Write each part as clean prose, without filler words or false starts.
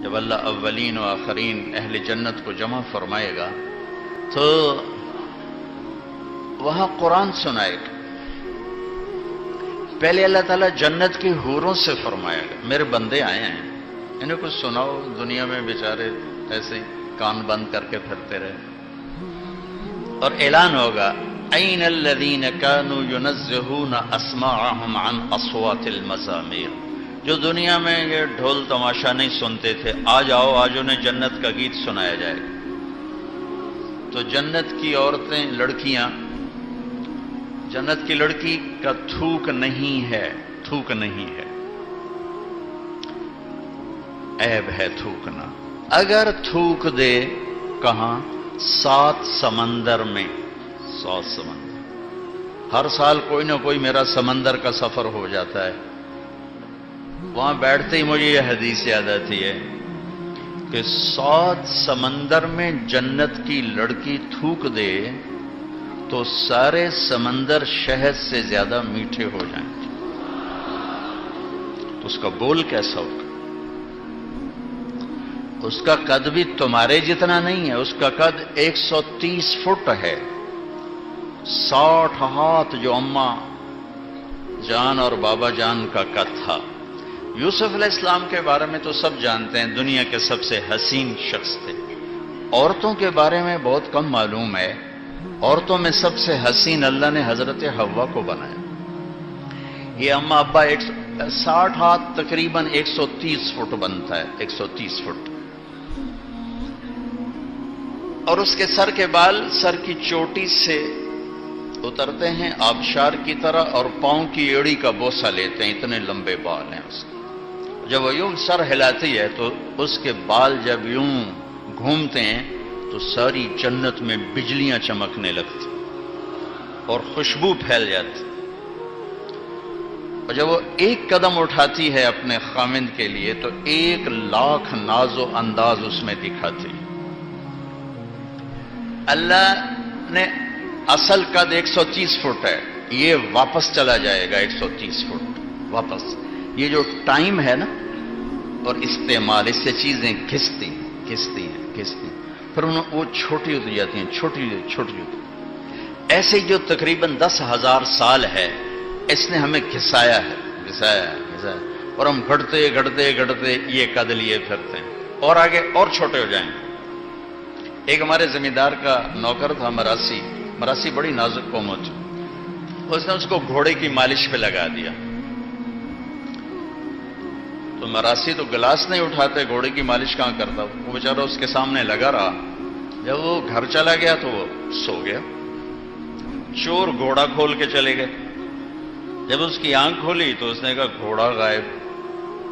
جب اللہ اولین و آخرین اہل جنت کو جمع فرمائے گا تو وہاں قرآن سنائے گا. پہلے اللہ تعالیٰ جنت کی حوروں سے فرمائے گا میرے بندے آئے ہیں انہیں کچھ سناؤ، دنیا میں بیچارے ایسے ہی کان بند کر کے پھرتے رہے. اور اعلان ہوگا این الذین کانوا ینزہون اسماعہم عن اصوات المزامیر، جو دنیا میں یہ ڈھول تماشا نہیں سنتے تھے، آ جاؤ آج انہیں جنت کا گیت سنایا جائے گا. تو جنت کی عورتیں، لڑکیاں، جنت کی لڑکی کا تھوک نہیں ہے، تھوک نہیں ہے، عیب ہے تھوکنا. اگر تھوک دے کہاں؟ 7 سمندر میں. 7 سمندر، ہر سال کوئی نہ کوئی میرا سمندر کا سفر ہو جاتا ہے. وہاں بیٹھتے ہی مجھے یہ حدیث یاد آتی ہے کہ 7 سمندر میں جنت کی لڑکی تھوک دے تو سارے سمندر شہد سے زیادہ میٹھے ہو جائیں گے. تو اس کا بول کیسا ہوگا؟ اس کا قد بھی تمہارے جتنا نہیں ہے، اس کا قد 130 فٹ ہے. 60 ہاتھ جو اماں جان اور بابا جان کا قد تھا. یوسف علیہ السلام کے بارے میں تو سب جانتے ہیں، دنیا کے سب سے حسین شخص تھے. عورتوں کے بارے میں بہت کم معلوم ہے. عورتوں میں سب سے حسین اللہ نے حضرت حوا کو بنایا. یہ اماں ابا 60 ہاتھ تقریباً 130 فٹ بنتا ہے، 130 فٹ. اور اس کے سر کے بال سر کی چوٹی سے اترتے ہیں آبشار کی طرح، اور پاؤں کی ایڑی کا بوسہ لیتے ہیں، اتنے لمبے بال ہیں اس کے. جب وہ یوں سر ہلاتی ہے تو اس کے بال جب یوں گھومتے ہیں تو ساری جنت میں بجلیاں چمکنے لگتی اور خوشبو پھیل جاتی. اور جب وہ ایک قدم اٹھاتی ہے اپنے خامند کے لیے تو 1,00,000 ناز و انداز اس میں دکھاتی. اللہ نے اصل قد 130 فٹ ہے، یہ واپس چلا جائے گا 130 فٹ واپس. یہ جو ٹائم ہے نا اور استعمال، اس سے چیزیں گھستی ہیں، پھر وہ چھوٹی ہوتی جاتی ہیں، چھوٹی ہوتی. ایسے جو تقریباً 10,000 سال ہے اس نے ہمیں گھسایا ہے، اور ہم گھڑتے یہ قد لیے پھرتے ہیں اور آگے اور چھوٹے ہو جائیں. ایک ہمارے زمیندار کا نوکر تھا مراسی بڑی نازک قوم ہوتی. اس نے اس کو گھوڑے کی مالش پہ لگا دیا. تو مراسی تو گلاس نہیں اٹھاتے، گھوڑے کی مالش کہاں کرتا. وہ بیچارہ اس کے سامنے لگا رہا. جب وہ گھر چلا گیا تو وہ سو گیا. چور گھوڑا کھول کے چلے گئے. جب اس کی آنکھ کھولی تو اس نے کہا گھوڑا غائب.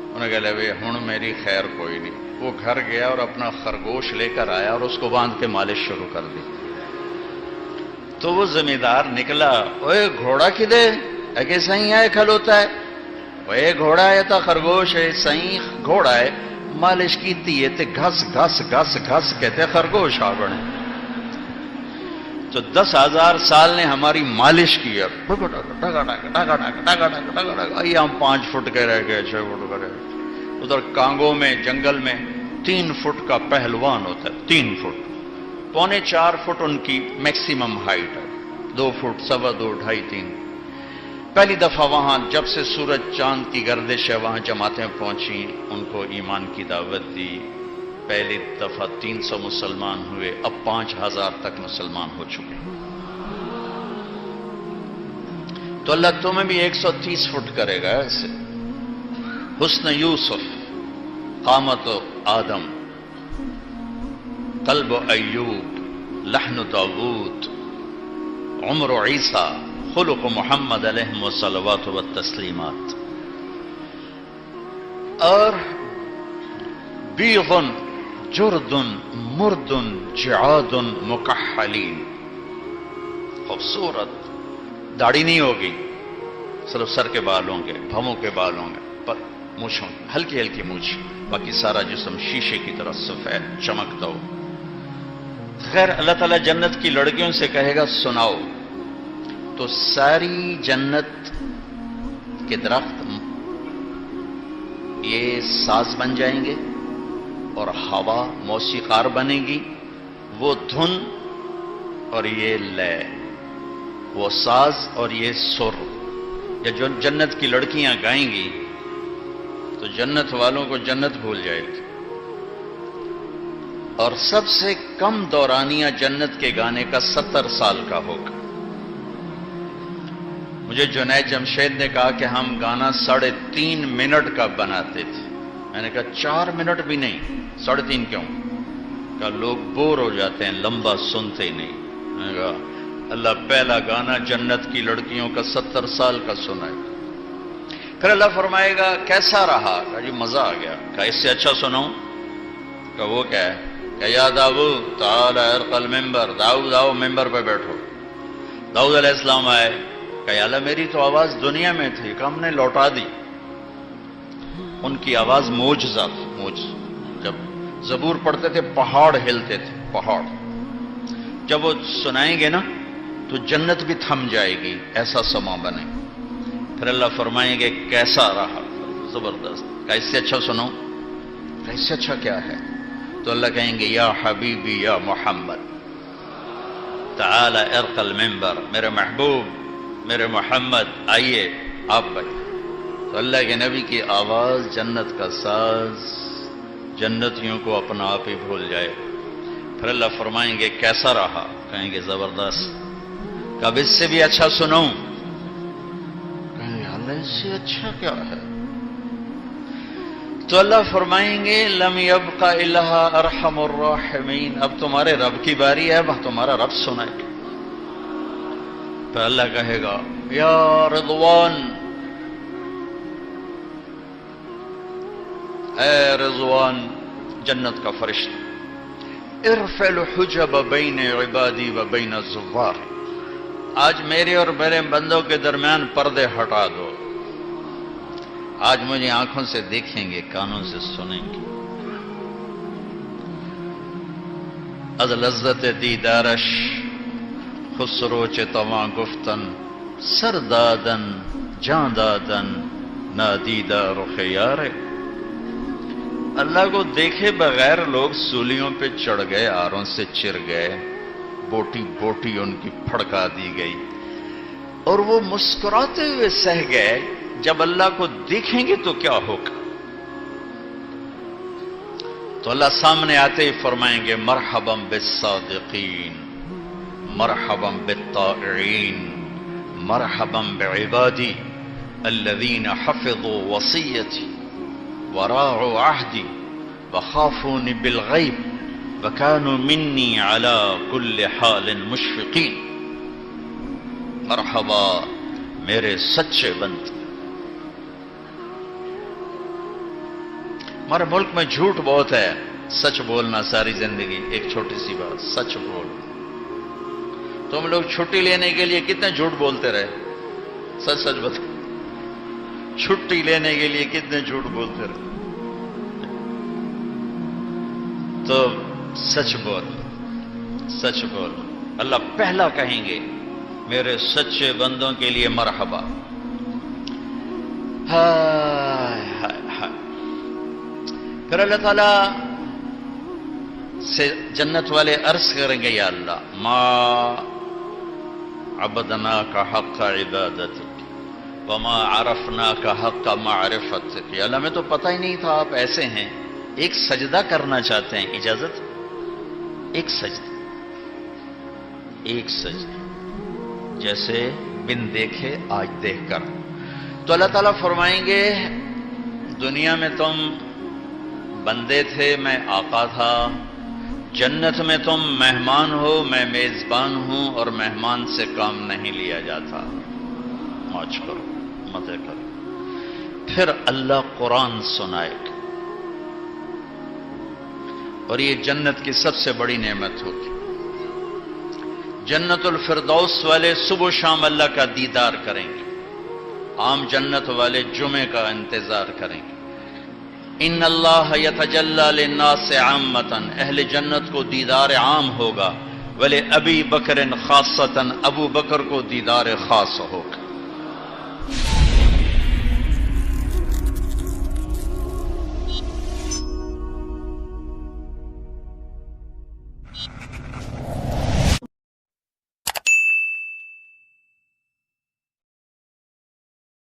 انہوں نے کہا لے ہن میری خیر کوئی نہیں. وہ گھر گیا اور اپنا خرگوش لے کر آیا اور اس کو باندھ کے مالش شروع کر دی. تو وہ زمیندار نکلا، اوے گھوڑا کدے اگے سہی آئے کھل ہوتا ہے، وہ گھوڑا ہے تا خرگوش ہے، سہی گھوڑا ہے مالش کیتی ہے تے گھس کہتے خرگوش آ بنے. تو 10,000 سال نے ہماری مالش کی ہے. یہ ہم 5 فٹ کے رہ گئے، 6 فٹ کے رہ گئے. ادھر کانگو میں جنگل میں 3 فٹ کا پہلوان ہوتا ہے، 3 فٹ، 3.25 فٹ ان کی میکسیمم ہائٹ ہے، 2 فٹ، 2.25، 2.5، 3. پہلی دفعہ وہاں جب سے سورج چاند کی گردش ہے وہاں جماعتیں پہنچی، ان کو ایمان کی دعوت دی. پہلی دفعہ 300 مسلمان ہوئے، اب 5,000 تک مسلمان ہو چکے. تو اللہ تمہیں بھی 130 فٹ کرے گا. ایسے حسن یوسف، قامت آدم، قلب ایوب، لحن داود، عمر عیسیٰ، خلق محمد علیہ الصلوات والتسلیمات. اور بیغ جرد مرد جعاد مکحلین. خوبصورت، داڑھی نہیں ہوگی، صرف سر کے بال ہوں گے، بھووں کے بال ہوں گے، پر مونچھوں ہلکی ہلکی مونچھ، باقی سارا جسم شیشے کی طرح سفید چمکتا ہو. خیر اللہ تعالیٰ جنت کی لڑکیوں سے کہے گا سناؤ. تو ساری جنت کے درخت یہ ساز بن جائیں گے اور ہوا موسیقار بنے گی، وہ دھن اور یہ لے، وہ ساز اور یہ سر، یا جو جنت کی لڑکیاں گائیں گی تو جنت والوں کو جنت بھول جائے گی۔ اور سب سے کم دورانیہ جنت کے گانے کا 70 سال کا ہوگا۔ مجھے جنید جمشید نے کہا کہ ہم گانا 3.5 منٹ کا بناتے تھے۔ میں نے کہا 4 منٹ بھی نہیں، 3.5 کیوں؟ کہا لوگ بور ہو جاتے ہیں، لمبا سنتے ہی نہیں۔ میں نے کہا اللہ پہلا گانا جنت کی لڑکیوں کا 70 سال کا سنائے۔ پھر اللہ فرمائے گا کیسا رہا؟ کہا جی مزہ آ گیا۔ کہا اس سے اچھا سناؤں؟ کہا وہ کیا ہے؟ کہ یا داؤد تعالی ارقى المنبر، داؤد آؤ ممبر پہ بیٹھو۔ داؤد علیہ السلام آئے، کہ یا اللہ میری تو آواز دنیا میں تھی، کہ ہم نے لوٹا دی۔ ان کی آواز معجزہ تھی، معجزہ۔ جب زبور پڑھتے تھے پہاڑ ہلتے تھے، پہاڑ۔ جب وہ سنائیں گے نا تو جنت بھی تھم جائے گی، ایسا سما بنے۔ پھر اللہ فرمائیں گے کیسا رہا؟ زبردست۔ کہ اس سے اچھا سنو؟ کہ اس سے اچھا کیا ہے؟ تو اللہ کہیں گے یا حبیبی یا محمد تعالی ارقى المنبر، میرے محبوب میرے محمد آئیے آپ بھائی۔ تو اللہ کے نبی کی آواز جنت کا ساز جنتیوں کو اپنا آپ ہی بھول جائے۔ پھر اللہ فرمائیں گے کیسا رہا؟ کہیں گے زبردست۔ کب اس سے بھی اچھا سنوں؟ کہیں گے اللہ اس سے اچھا کیا ہے؟ تو اللہ فرمائیں گے لم یبق الا ارحم الراحمین، اب تمہارے رب کی باری ہے، اب تمہارا رب سنائے گا۔ تو اللہ کہے گا یا رضوان، اے رضوان جنت کا فرشتہ، ارفع الحجب بین عبادی و بین الزوار، آج میرے اور میرے بندوں کے درمیان پردے ہٹا دو، آج مجھے آنکھوں سے دیکھیں گے، کانوں سے سنیں گے۔ از لذت دیدارش خسرو چتواں گفتن، سر دادن جان دادن نادیدہ رخ یار۔ اللہ کو دیکھے بغیر لوگ سولیوں پہ چڑھ گئے، آروں سے چر گئے، بوٹی بوٹی ان کی پھڑکا دی گئی، اور وہ مسکراتے ہوئے سہ گئے۔ جب اللہ کو دیکھیں گے تو کیا ہوگا؟ تو اللہ سامنے آتے ہی فرمائیں گے مرحبا بالصادقین، مرحبا بالطائعین، مرحبا بعبادی الذین حفظوا وصیتی وراعوا عہدی وخافونی بالغیب وکانوا منی علی کل حال مشفقین۔ مرحبا میرے سچے بندے۔ ہمارے ملک میں جھوٹ بہت ہے، سچ بولنا ساری زندگی۔ ایک چھوٹی سی بات، سچ بول۔ تم لوگ چھٹی لینے کے لیے کتنے جھوٹ بولتے رہے؟ سچ سچ بتا، چھٹی لینے کے لیے کتنے جھوٹ بولتے رہے؟ تو سچ بول، سچ بول۔ اللہ پہلا کہیں گے میرے سچے بندوں کے لیے مرحبا۔ ہائے ہائے ہائے۔ پھر اللہ تعالیٰ سے جنت والے عرض کریں گے یا اللہ ما عبدناک حق عبادتک وما عرفناک حق معرفتک۔ یا اللہ میں تو پتہ ہی نہیں تھا آپ ایسے ہیں، ایک سجدہ کرنا چاہتے ہیں، اجازت؟ ایک سجدہ، ایک سجدہ، جیسے بن دیکھے آج دیکھ کر۔ تو اللہ تعالیٰ فرمائیں گے دنیا میں تم بندے تھے، میں آقا تھا، جنت میں تم مہمان ہو، میں میزبان ہوں، اور مہمان سے کام نہیں لیا جاتا، موج کرو مزے کرو۔ پھر اللہ قرآن سنائے گا، اور یہ جنت کی سب سے بڑی نعمت ہوگی۔ جنت الفردوس والے صبح و شام اللہ کا دیدار کریں گے، عام جنت والے جمعے کا انتظار کریں گے۔ ان اللہ یتجلی للناس عامۃ، اہل جنت کو دیدار عام ہوگا، ولی ابی بکر خاصۃ، ابو بکر کو دیدار خاص ہوگا۔